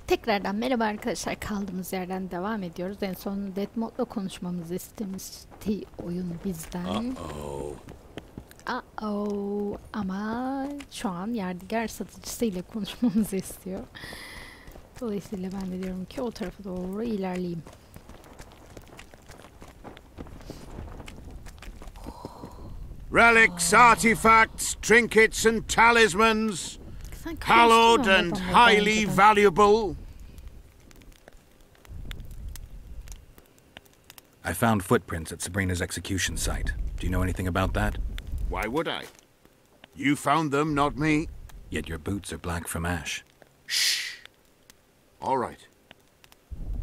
Tekrardan merhaba arkadaşlar, kaldığımız yerden devam ediyoruz. En son Death Mode'la konuşmamızı istemişti oyun bizden. Ama şu an yadigar satıcısıyla konuşmamızı istiyor. Dolayısıyla ben de diyorum ki o tarafa doğru ilerleyeyim. Relics, artifacts, trinkets and talismans, hallowed and highly valuable. I found footprints at Sabrina'n's execution site. Do you know anything about that? Why would I? You found them, not me. Yet your boots are black from ash. Shh. All right.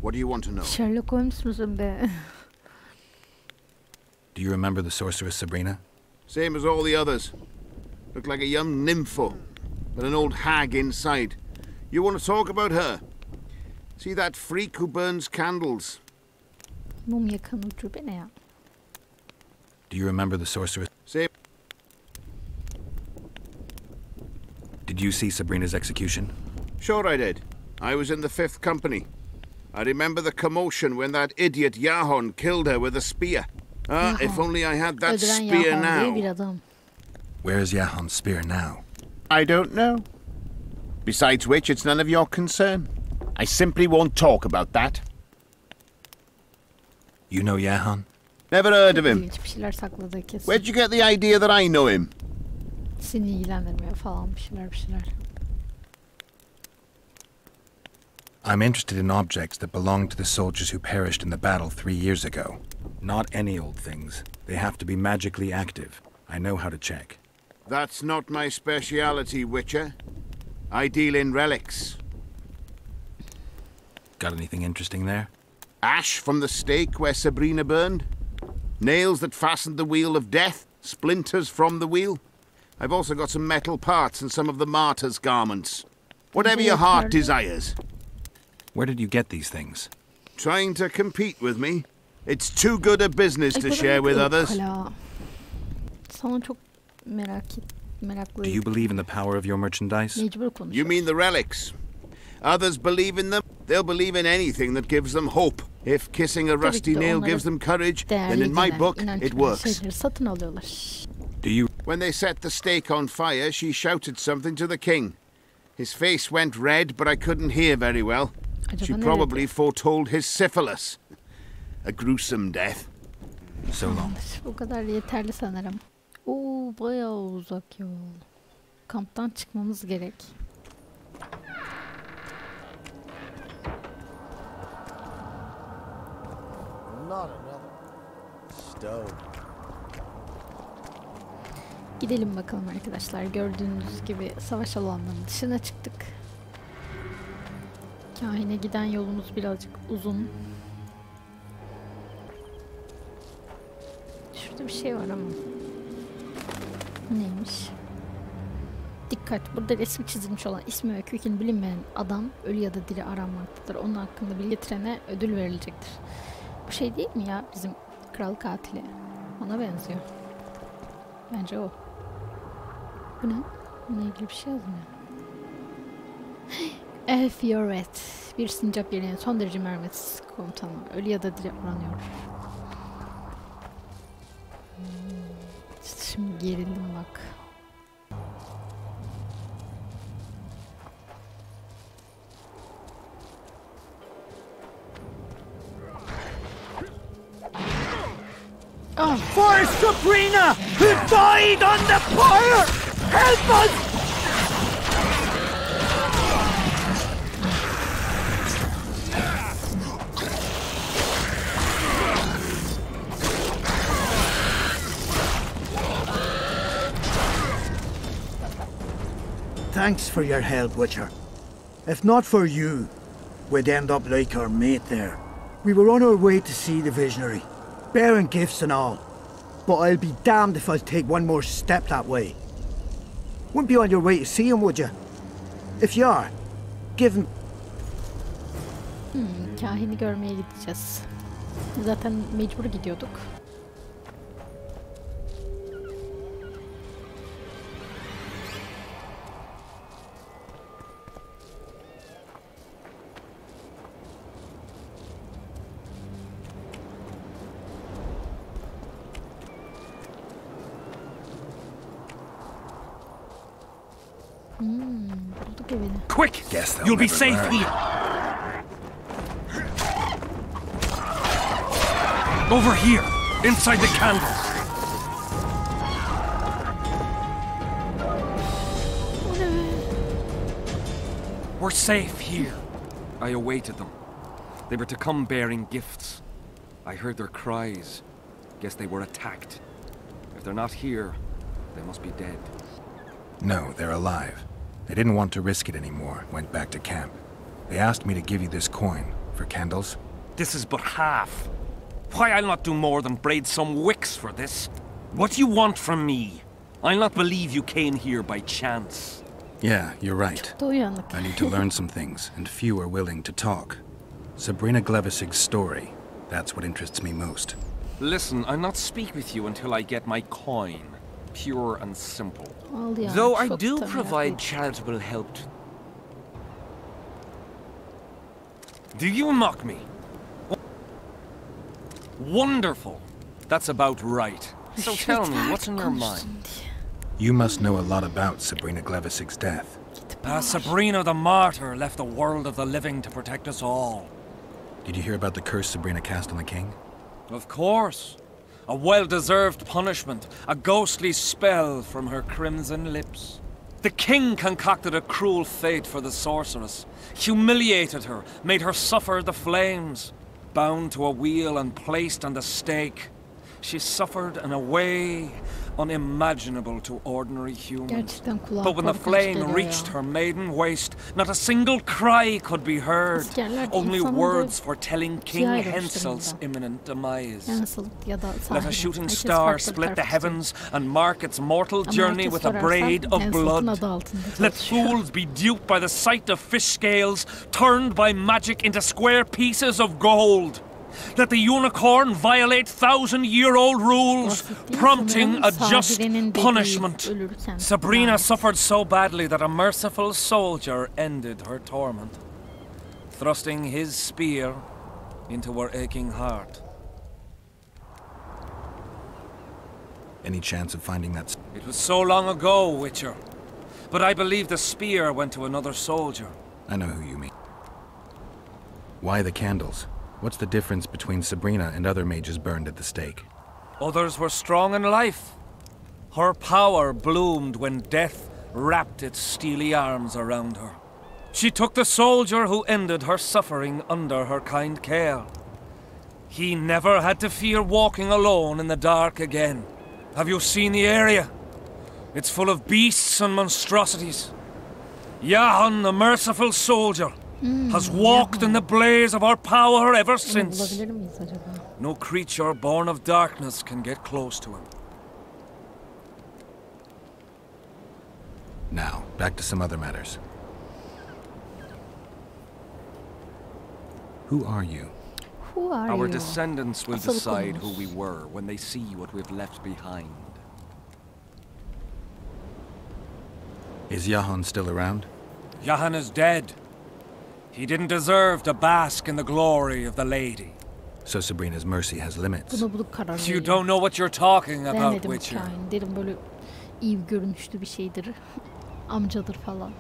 What do you want to know? Sherlock Holmes musun be? Do you remember the sorceress Sabrina? Same as all the others. Looked like a young nympho, with an old hag inside. You want to talk about her? See that freak who burns candles? Mum yakan ucube ne ya? Do you remember the sorceress? Same. Did you see Sabrina's execution? Sure I did. I was in the 5th company. I remember the commotion when that idiot Yahon killed her with a spear. If only I had that spear now. Where is Yahon's spear now? I don't know. Besides which, it's none of your concern. I simply won't talk about that. You know Yahon? Never heard of him. Bir şeyler sakladığı kesin. Where'd you get the idea that I know him? Seni ilgilendirmiyor falan bir şeyler. I'm interested in objects that belong to the soldiers who perished in the battle 3 years ago. Not any old things. They have to be magically active. I know how to check. That's not my speciality, Witcher. I deal in relics. Got anything interesting there? Ash from the stake where Sabrina burned. Nails that fastened the wheel of death. Splinters from the wheel. I've also got some metal parts and some of the martyr's garments. Whatever your heart desires. Where did you get these things? Trying to compete with me? It's too good a business to share with others. Sana çok meraklıyım. Do you believe in the power of your merchandise? You mean the relics? Others believe in them. They'll believe in anything that gives them hope. If kissing a rusty nail gives them courage, then in my book, it works. Satın alıyorlar. Do you? When they set the stake on fire, she shouted something to the king. His face went red, but I couldn't hear very well. She probably foretold his syphilis. A gruesome death. So long. Bu kadar yeterli sanırım. Bayağı uzak yol. Kamptan çıkmamız gerek. Not another stone. Gidelim bakalım arkadaşlar. Gördüğünüz gibi savaş alanlarının dışına çıktık. Kahine giden yolumuz birazcık uzun. Şurada bir şey var ama. Neymiş? Dikkat! Burada resmi çizilmiş olan ismi ve kökeni bilinmeyen adam ölü ya da diri aranmaktadır. Onun hakkında bilgi getirene ödül verilecektir. Bu şey değil mi ya? Bizim kral katili. Ona benziyor. Bence o. Bu ne? Bununla ilgili bir şey yazmıyor. Elfioret. Bir sincap yerine son derece merhametsiz komutanı. Ölü ya da diri aranıyor. Şimdi gerildim bak. For Sabrina, who died on the pyre! Help us! Thanks for your help, Witcher. If not for you, we'd end up like our mate there. We were on our way to see the visionary, bearing gifts and all. But I'll be damned if I'll take one more step that way. Wouldn't be on your way to see him, would you? If you are, give him... Kahini görmeye gideceğiz. Zaten mecbur gidiyorduk. Sıkı beni. Quick! Guess they'll You'll be never safe learn. here. Over here, inside the candles. We're safe here. I awaited them. They were to come bearing gifts. I heard their cries. Guess they were attacked. If they're not here, they must be dead. No, they're alive. They didn't want to risk it anymore, went back to camp. They asked me to give you this coin for candles. This is but half. Why, I'll not do more than braid some wicks for this. What do you want from me? I'll not believe you came here by chance. Yeah, you're right. Da uyanık. I need to learn some things, and few are willing to talk. Sabrina Glevisig's story, that's what interests me most. Listen, I'll not speak with you until I get my coin. Pure and simple. Al ya, Though I çok do da provide merak charitable help. Do you mock me? Wonderful. That's about right. So ettim. tell me, what's in your Konuşsun mind? diye. You must know a lot about Sabrina Glevisig's death. Sabrina the Martyr left the world of the living to protect us all. Did you hear about the curse Sabrina cast on the king? Of course. A well-deserved punishment, a ghostly spell from her crimson lips. The king concocted a cruel fate for the sorceress, humiliated her, made her suffer the flames. Bound to a wheel and placed on the stake, she suffered in a way unimaginable to ordinary humans. Gerçekten kulağa But when the korkunç flame geliyor reached ya. her maiden waist, not a single cry could be heard. Askerler Only insanları words foretelling King ikiye ayrılmış Henselt's durumda. imminent demise. Yani nasıl ya da Let sahne. a shooting Herkes star farklı bir split the taraf tutuyor. heavens and mark its mortal Ama journey herkes with a sorarsan braid of Henselt'ın blood. adı altında Let çalışıyor. fools be duped by the sight of fish scales turned by magic into square pieces of gold. Let the unicorn violate thousand-year-old rules, Basit değil prompting a sanırım. just Sahire'nin dediği punishment. ölürken. Sabrina Yani. suffered so badly that a merciful soldier ended her torment, thrusting his spear into her aching heart. Any chance of finding that? It was so long ago, Witcher, but I believe the spear went to another soldier. I know who you mean. Why the candles? What's the difference between Sabrina and other mages burned at the stake? Others were strong in life. Her power bloomed when death wrapped its steely arms around her. She took the soldier who ended her suffering under her kind care. He never had to fear walking alone in the dark again. Have you seen the area? It's full of beasts and monstrosities. Jahan, the merciful soldier, has walked in the blaze of our power ever Onu since. bulabilir miyiz acaba? No creature born of darkness can get close to him. Now, back to some other matters. Who are you? Who are Our you? descendants will Asıl decide konumuz. who we were when they see what we've left behind. Is Jahan still around? Jahan is dead. He didn't deserve to bask in the glory of the lady. So Sabrina's mercy has limits. Bunu bulup karar You vereyim. don't know what you're talking about, Beğenmedim Witcher. hikayeni. Dedim böyle iyi görünüşlü bir şeydir. Amcadır falan.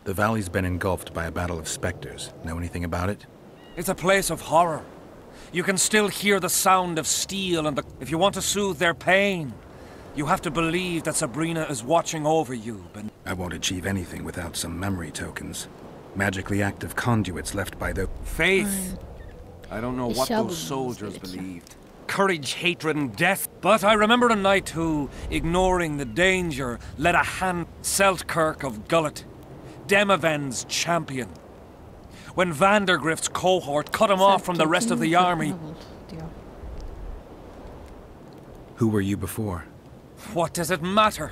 The valley's been engulfed by a battle of specters. Know anything about it? It's a place of horror. You can still hear the sound of steel and if you want to soothe their pain, you have to believe that Sabrina is watching over you, but I won't achieve anything without some memory tokens. Magically active conduits left by the... faith. I don't know what İşe those alınmamız soldiers gerekiyor. believed. Courage, hatred, and death. But I remember a knight who, ignoring the danger, led a hand Seltkirk of Gullet, Demaven's champion. When Vandergrift's cohort cut him off from the rest of the army, Farkına bul diyor. Who were you before? what does it matter?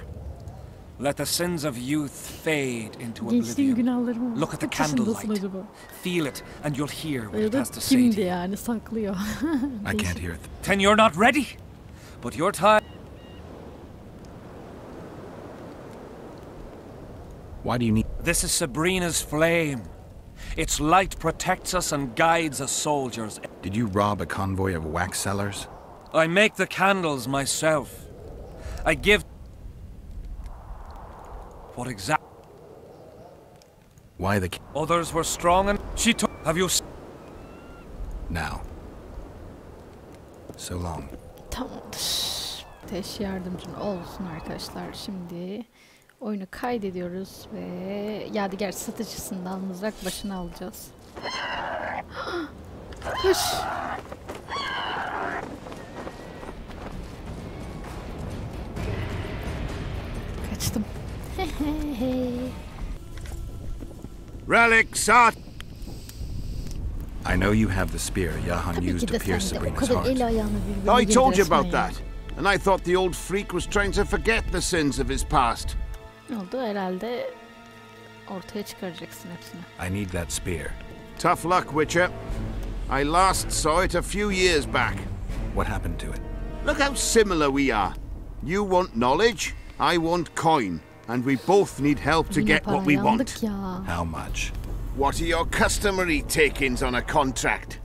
Let the sins of youth fade into Gençliğin oblivion. günahları mı? Look at the Kaç yaşındasın candlelight. acaba? Feel it, and you'll hear what Ya it da has to say kimdi to you. yani saklıyor. I can't Değişik. hear it. Then you're not ready. But your time... Why do you need... This is Sabrina's flame. Its light protects us and guides us soldiers. Did you rob a convoy of wax sellers? I make the candles myself. I give... What exact... Why the... Others were strong and she took... Have you... Now. So long. Tamamdır. Ateş yardımcın olsun arkadaşlar. Şimdi oyunu kaydediyoruz ve yadigar satıcısından mızrak başına alacağız. Koş. Kaçtım. Relics art. I know you have the spear Yahan Tabii used ki to de pierce sen de o Sabrina's kadar el heart. ayağını birbirine I told you girdi about resmen ya. that. And I thought the old freak was trying to forget the sins of his past. Ne oldu? Herhalde ortaya çıkaracaksın hepsini. I need that spear. Tough luck, Witcher. I last saw it a few years back. What happened to it? Look how similar we are. You want knowledge, I want coin. And we both need help to Yine get what we parayı want. aldık ya. How much? What are your customary takings on a contract?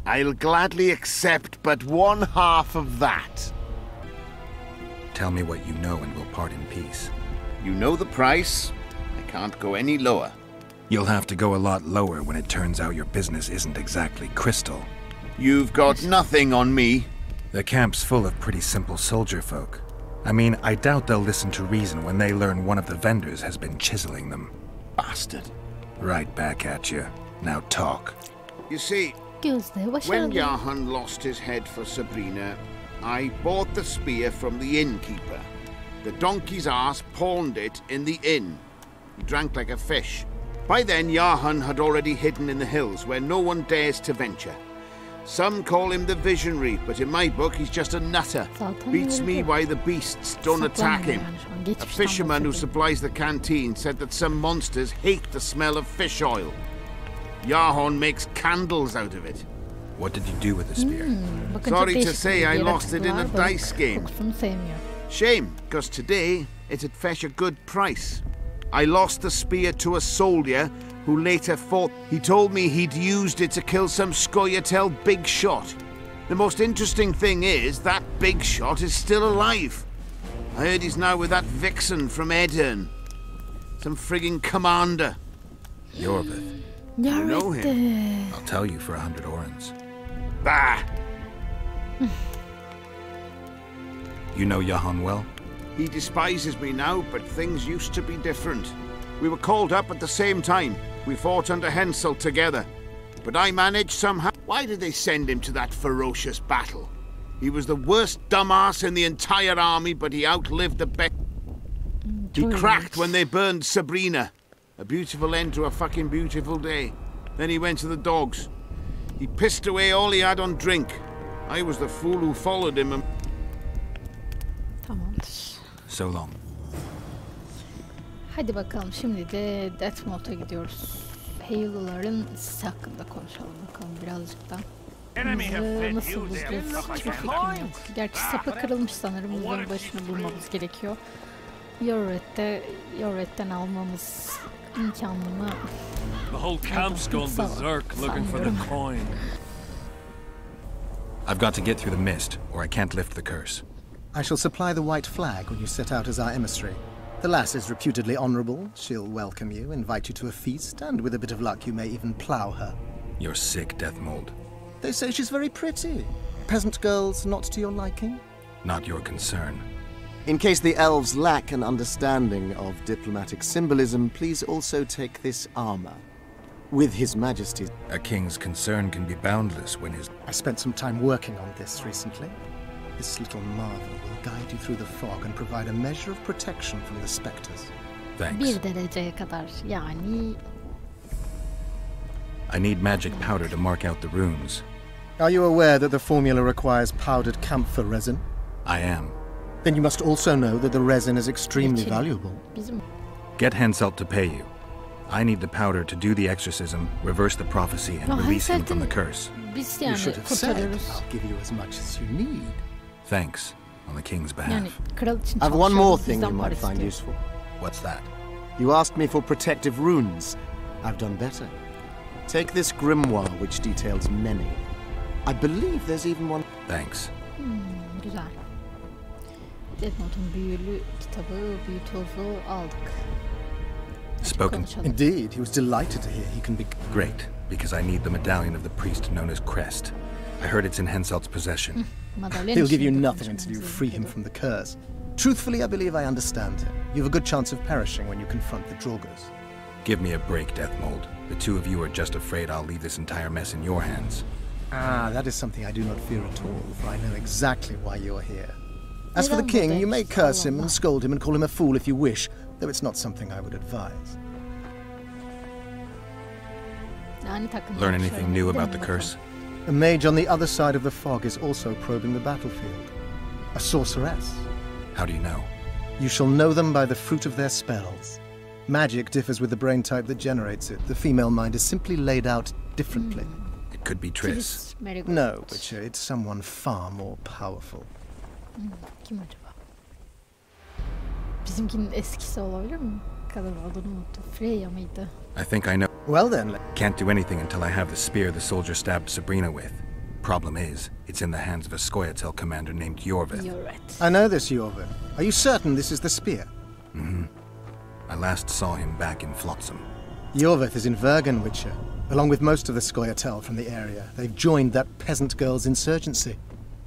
I'll gladly accept but one half of that. Tell me what you know and we'll part in peace. You know the price. I can't go any lower. You'll have to go a lot lower when it turns out your business isn't exactly crystal. You've got nothing on me. The camp's full of pretty simple soldier folk. I mean, I doubt they'll listen to reason when they learn one of the vendors has been chiseling them. Bastard. Right back at you. Now talk. You see, Gözde when başarılı. Yahan lost his head for Sabrina, I bought the spear from the innkeeper. The donkey's ass pawned it in the inn. He drank like a fish. By then, Yahan had already hidden in the hills where no one dares to venture. Some call him the visionary, but in my book he's just a nutter. Zaten Beats öyle me why the beasts don't attack him. Yani şu an A geçmişten fisherman who bahsediyorum. supplies the canteen said that some monsters hate the smell of fish oil. Yahan makes candles out of it. What did you do with the spear? Bakın Sorry çok to değişik say bir I yaratık lost it in var. a Balık dice game. Kokusunu sevmiyor. Shame, because today it'd fetch a good price. I lost the spear to a soldier who later fought. He told me he'd used it to kill some Scoia'tael big shot. The most interesting thing is that big shot is still alive. I heard he's now with that vixen from Edirne. Some frigging commander. Yorvith. know him? Yarette. I'll tell you for 100 orens. Bah! You know Yahan well? He despises me now, but things used to be different. We were called up at the same time. We fought under Hensel together. But I managed somehow. Why did they send him to that ferocious battle? He was the worst dumbass in the entire army, but he outlived the best. He Çok cracked ilginç. when they burned Sabrina. A beautiful end to a fucking beautiful day. Then he went to the dogs. He pissed away all he had on drink. I was the fool who followed him and... Tamamdır. So long. Hadi bakalım şimdi de Death Mode'a gidiyoruz. Halo'ların sisi hakkında konuşalım bakalım birazcık da. Mızrağı nasıl bulacağız? Hiçbir fikrim yok. Gerçi sapı kırılmış sanırım. Mızrağın başını bulmamız gerekiyor. Yoret'ten almamız imkanlı mı? The whole camp's gone berserk looking for the coin. I've got to get through the mist, or I can't lift the curse. I shall supply the white flag when you set out as our emissary. The lass is reputedly honourable. She'll welcome you, invite you to a feast, and with a bit of luck you may even plough her. You're sick, Death Mold. They say she's very pretty. Peasant girls not to your liking? Not your concern. In case the elves lack an understanding of diplomatic symbolism, please also take this armor. With His Majesty's... A king's concern can be boundless when his... I spent some time working on this recently. This little marvel will guide you through the fog and provide a measure of protection from the spectres. Thanks. Bir dereceye kadar yani. I need magic powder to mark out the runes. Are you aware that the formula requires powdered camphor resin? I am. Then you must also know that the resin is extremely Geçelim. valuable. Bizim Get Henselt to pay you. I need the powder to do the exorcism, reverse the prophecy, and Ya release him from the Henselt'in curse. biz You yani should have said, kurtarıyoruz. I'll give you as much as you need. Thanks, on the king's behalf. Yani kral için I've one more çalışıyoruz, thing you bizden might para find istiyor. useful. What's that? You asked me for protective runes. I've done better. Take this grimoire, which details many. I believe there's even one... Thanks. Güzel. Death Note'un büyülü kitabı, büyü tozu aldık. Spoken. Indeed, he was delighted to hear he can be... Great, because I need the medallion of the priest known as Crest. I heard it's in Henselt's possession. He'll give you nothing until you free him from the curse. Truthfully, I believe I understand him. You have a good chance of perishing when you confront the Draugrs. Give me a break, Deathmold. The two of you are just afraid I'll leave this entire mess in your hands. Ah, that is something I do not fear at all, for I know exactly why you are here. As for the king, you may curse him and scold him and call him a fool if you wish, though it's not something I would advise. Learn anything new about the curse? A mage on the other side of the fog is also probing the battlefield. A sorceress. How do you know? You shall know them by the fruit of their spells. Magic differs with the brain type that generates it. The female mind is simply laid out differently. It could be Triss. No, Witcher, it's someone far more powerful. Kim acaba? Bizimkinin eskisi olabilir mi? Kadın adını unuttum. Freya mıydı? I think I know. Well then. Can't do anything until I have the spear the soldier stabbed Sabrina with. Problem is, it's in the hands of a Scoia'tael commander named Yorvith. I know this Yorvith. Are you certain this is the spear? Mm-hmm. I last saw him back in Flotsam. Yorvith is in Vergen, Witcher, along with most of the Scoia'tael from the area. They've joined that peasant girl's insurgency.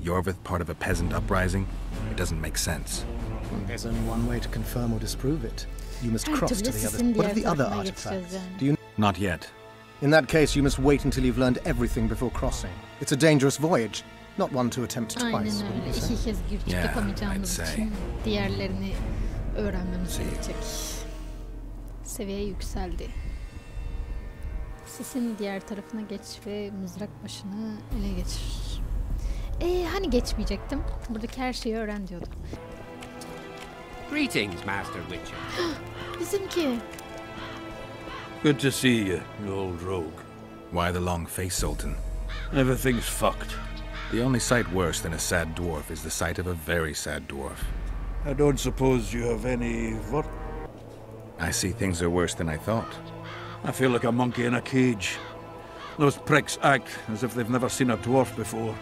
Yorvith part of a peasant uprising? It doesn't make sense. There's only one way to confirm or disprove it. You must cross to the other... What are the other artifacts? Do you... Not yet. In that case, you must wait until you've learned everything before crossing. It's a dangerous voyage, not one to attempt twice. Aynen öyle. İki kez girip yapamayacağımız için diğerlerini öğrenmemiz gerekecek. Seviye yükseldi. Sesin diğer tarafına geç ve mızrak başını ele geçir. Hani geçmeyecektim? Buradaki her şeyi öğren diyordu. Greetings, Master Witcher. Bizimki. Good to see you, you old rogue. Why the long face, Zoltan? Everything's fucked. The only sight worse than a sad dwarf is the sight of a very sad dwarf. I don't suppose you have any... what? I see things are worse than I thought. I feel like a monkey in a cage. Those pricks act as if they've never seen a dwarf before.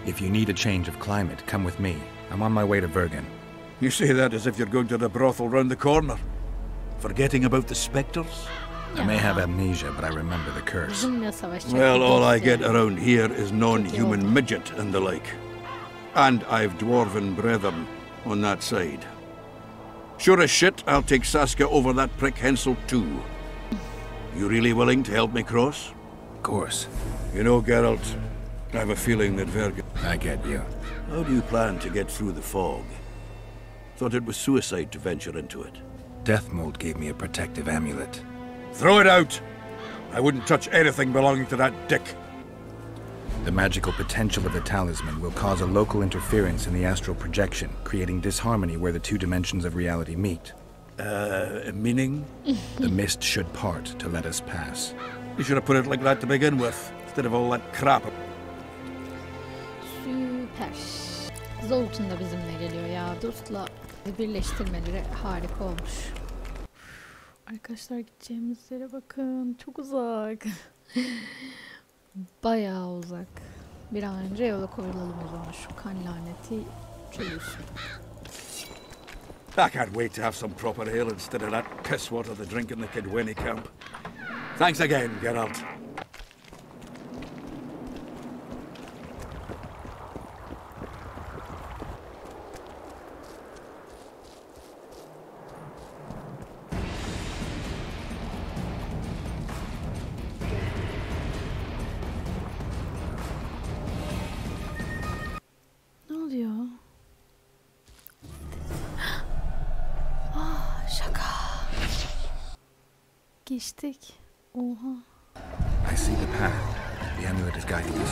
If you need a change of climate, come with me. I'm on my way to Vergen. You say that as if you're going to the brothel round the corner. Forgetting about the spectres? I may have amnesia, but I remember the curse. Well, all I get around here is non-human midget and the like. And I've dwarven brethren on that side. Sure as shit, I'll take Saskia over that prick Hensel too. You really willing to help me cross? Of course. You know, Geralt, I have a feeling that Vergen... I get you. How do you plan to get through the fog? Thought it was suicide to venture into it. Deathmold gave me a protective amulet. Throw it out! I wouldn't touch anything belonging to that dick. The magical potential of the talisman will cause a local interference in the astral projection, creating disharmony where the two dimensions of reality meet. Meaning? The mist should part to let us pass. You should have put it like that to begin with, instead of all that crap. Süper. Zoltan da bizimle geliyor ya. Dostla birleştirmeleri harika olmuş. Arkadaşlar gideceğimiz yere bakın. Çok uzak. Bayağı uzak. Bir an önce yola koyulalım o zaman. Şu kan laneti çözülsün. I can't wait to have some proper ale instead of that piss water they drink in the Kidweni camp. Thanks again, Geralt. Ne oluyor? Şaka. Geçtik. Oha. I see the path. The amulet is guiding us.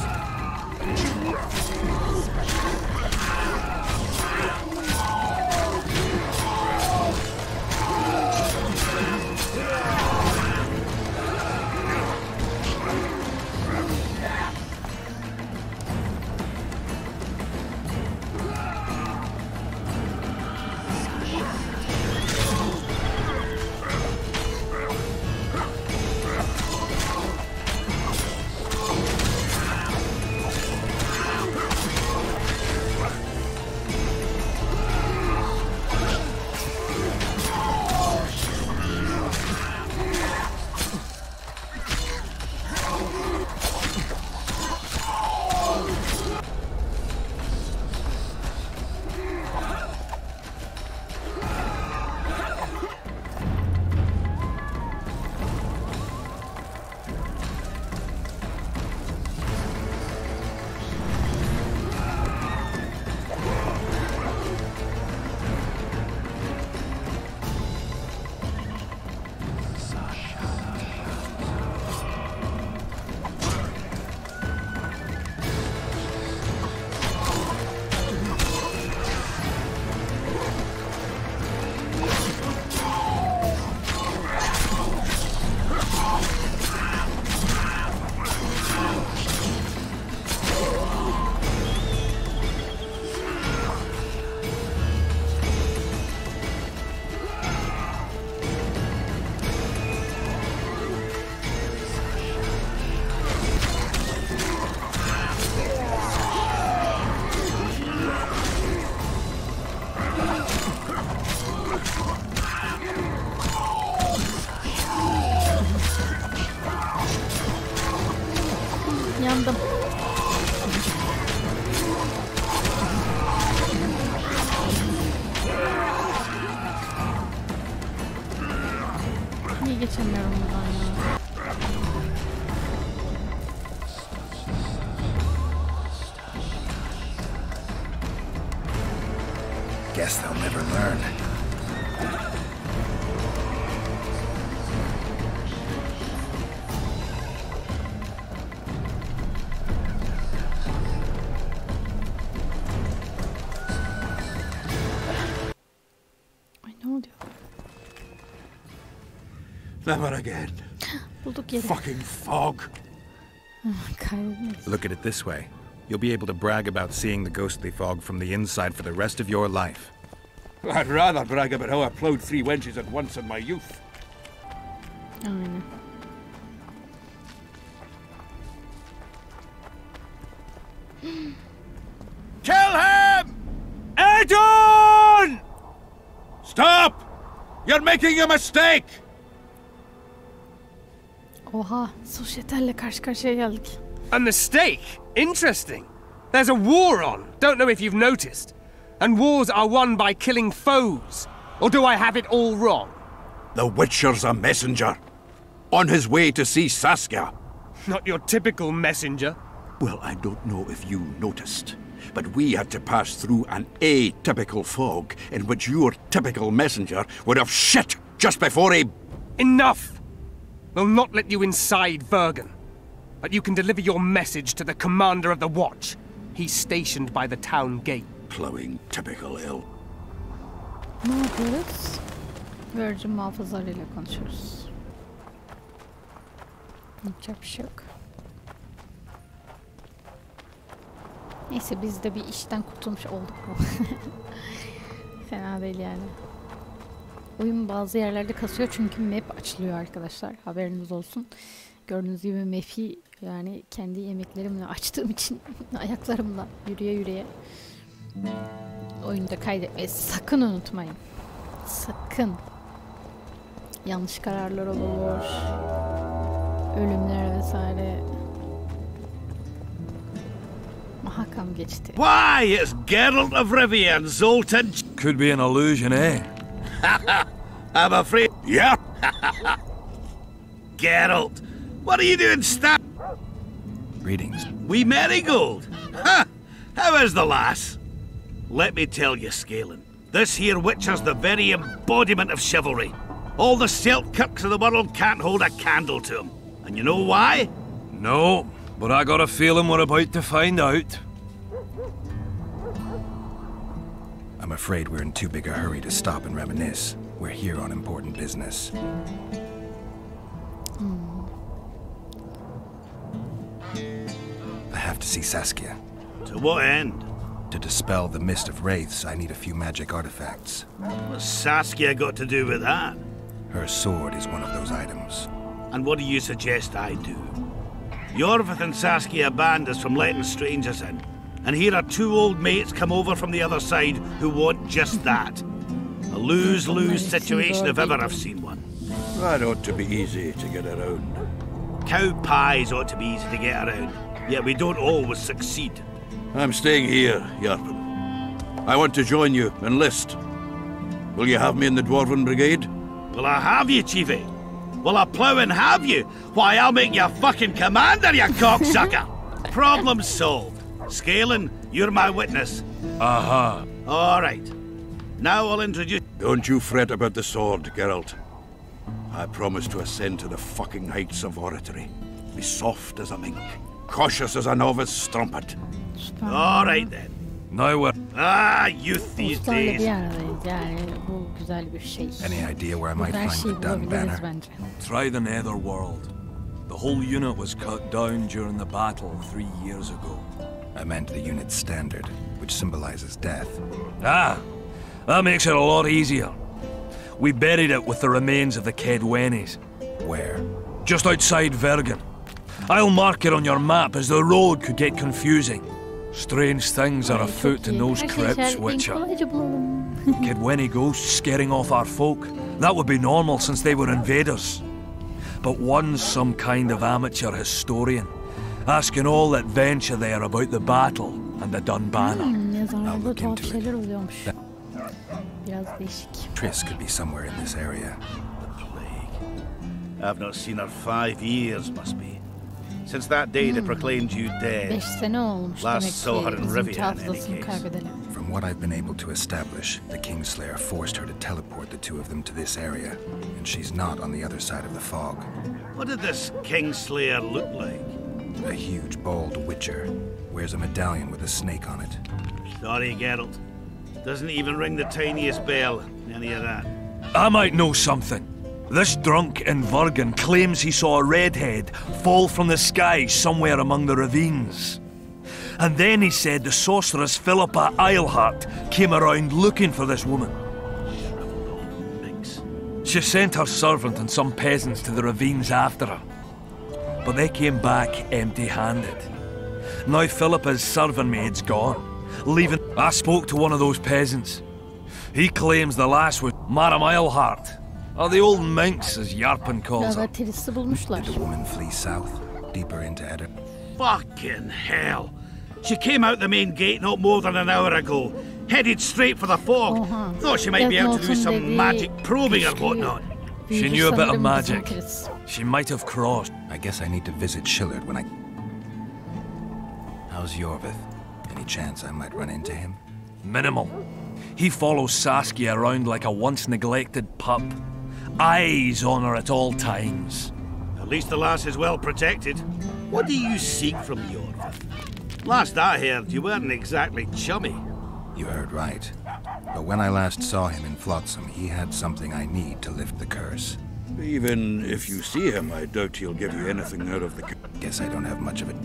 Yandım. Niye geçemiyorum buradan ya? Guess they'll never learn. Ay ne oluyor? Never again. Bulduk yeri. Fucking fog. Kaybetmeyiz. Look at it this way. You'll be able to brag about seeing the ghostly fog from the inside for the rest of your life. I'd rather brag about how I ploughed 3 wenches at once in my youth. Aynen. Kill him! Edon! Stop! You're making a mistake! Oha, sosyetelle karşı karşıya geldik. A mistake? Interesting. There's a war on. Don't know if you've noticed. And wars are won by killing foes. Or do I have it all wrong? The Witcher's a messenger. On his way to see Saskia. Not your typical messenger. Well, I don't know if you noticed, but we had to pass through an atypical fog in which your typical messenger would have shit just before he... Enough! We'll not let you inside Bergen. But you can deliver your message to the commander of the watch. He's stationed by the town gate. Ploughing typical ill. Ne yapıyoruz? Virgin muhafızlarıyla konuşuyoruz. Yapacak bir şey yok. Neyse biz de bir işten kurtulmuş olduk mu? Fena değil yani. Oyun bazı yerlerde kasıyor çünkü map açılıyor arkadaşlar. Haberiniz olsun. Gördüğünüz gibi map'i yani kendi yemeklerimle açtığım için ayaklarımla yürüye yürüye oyunda kaydetmeyi sakın unutmayın. Sakın. Yanlış kararlar olur. Ölümler vesaire. Mahakam geçti. Why, it's Geralt of Rivia and Zoltan. Could be an illusion, eh? I'm afraid. Yeah? Geralt, what are you doing Greetings. We marigold. Ha! How is the lass? Let me tell you, Scalen, this here Witcher's the very embodiment of chivalry. All the Selkirks of the world can't hold a candle to him. And you know why? No, but I got a feeling we're about to find out. I'm afraid we're in too big a hurry to stop and reminisce. We're here on important business. I have to see Saskia. To what end? To dispel the mist of wraiths, I need a few magic artifacts. What's Saskia got to do with that? Her sword is one of those items. And what do you suggest I do? Yorvith and Saskia banned us from letting strangers in. And here are 2 old mates come over from the other side who want just that. A lose-lose situation if ever I've seen one. That ought to be easy to get around. Cow pies ought to be easy to get around, yet we don't always succeed. I'm staying here, Yarpen. I want to join you, enlist. Will you have me in the Dwarven Brigade? Will I have you, Chiefy? Will I plough and have you? Why, I'll make you fucking commander, you cocksucker! Problem solved. Scalen, you're my witness. Aha. All right. Now I'll introduce... Don't you fret about the sword, Geralt. I promise to ascend to the fucking heights of oratory. Be soft as a mink, cautious as a novice strumpet. All right then. Now we're... Ah, youth these Ustayla days. bir aradayız yani bu güzel bir şey. Any idea where I might Her find şeyi the done bulabiliriz banner? bence. Try the Netherworld. The whole unit was cut down during the battle 3 years ago. I meant the unit's standard, which symbolizes death. Ah, that makes it a lot easier. We buried it with the remains of the Kedwenis. Where? Just outside Vergen. I'll mark it on your map as the road could get confusing. Strange things are Ay, afoot çok in iyi. those Her şeyi crypts, işaretleyin, Witcher. kolayca bulalım. Kedweni ghosts scaring off our folk. That would be normal since they were invaders. But one's some kind of amateur historian, asking all that venture there about the battle and the dun banner. Yazarlarda tuhaf şeyler oluyormuş. Biraz değişik. Triss could be somewhere in this area. The plague. I've not seen her 5 years, must be. Since that day they proclaimed you dead. 5 sene olmuş Last demek saw her ki in bizim Rivia in any hafızasını case. kaybedelim. From what I've been able to establish, the Kingslayer forced her to teleport the two of them to this area, and she's not on the other side of the fog. What did this Kingslayer look like? A huge, bald witcher. Wears a medallion with a snake on it. Sorry, Geralt. Doesn't even ring the tiniest bell, any of that. I might know something. This drunk in Vergen claims he saw a redhead fall from the sky somewhere among the ravines. And then he said the sorceress Philippa Eilhart came around looking for this woman. She sent her servant and some peasants to the ravines after her. But they came back empty-handed. Now Philippa's servant maid's gone, leaving... I spoke to one of those peasants. He claims the lass was Madame Eilhart, or the old minx as Yarpen calls her. Triss'i bulmuşlar. Did the woman flee south, deeper into Edda? Fucking hell! She came out the main gate not more than an hour ago, headed straight for the fog. Thought she might be able to do some magic probing or whatnot. She knew a bit of magic. She might have crossed. I guess I need to visit Shillard when I... How's Yorvith? Any chance I might run into him? Minimal. He follows Saskia around like a once-neglected pup. Eyes on her at all times. At least the lass is well protected. What do you seek from Yorvith? Last I heard, you weren't exactly chummy. You heard right. But when I last saw him in Flotsam, he had something I need to lift the curse. Even if you see him, I doubt he'll give you anything out of the... Guess I don't have much of it.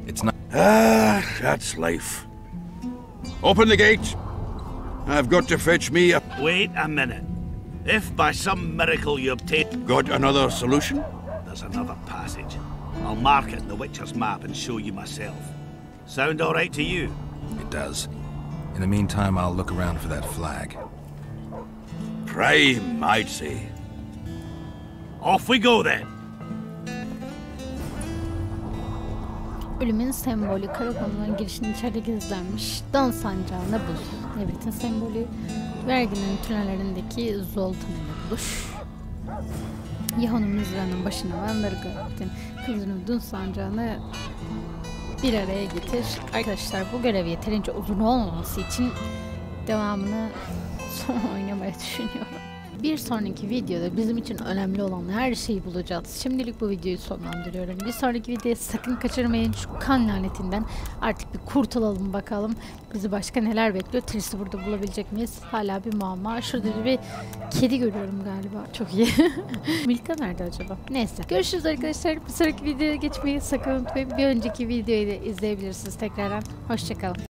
It's not... Ah, that's life. Open the gate. I've got to fetch me a... Wait a minute. If by some miracle you obtain... Got another solution? There's another passage. I'll mark it in the Witcher's map and show you myself. Sound all right to you? It does. In the meantime, I'll look around for that flag. Prime, I'd say. Off we go then. Ölümün sembolü karakolunun girişinin içeride gizlenmiş. Dan sancağını bul. Devletin sembolü verginin tünellerindeki Zoltan ile buluş. Yahon'un mızrağının başına Vandargart'ın kılıcının dün sancağını bir araya getir. Arkadaşlar bu görev yeterince uzun olmaması için devamını son oynamaya düşünüyorum. Bir sonraki videoda bizim için önemli olan her şeyi bulacağız. Şimdilik bu videoyu sonlandırıyorum. Bir sonraki videoyu sakın kaçırmayın. Şu kan lanetinden artık bir kurtulalım bakalım. Bizi başka neler bekliyor? Triss'i burada bulabilecek miyiz? Hala bir muamma. Şurada bir kedi görüyorum galiba. Çok iyi. Milka nerede acaba? Neyse. Görüşürüz arkadaşlar. Bir sonraki videoya geçmeyi sakın unutmayın. Bir önceki videoyu da izleyebilirsiniz tekrardan. Hoşçakalın.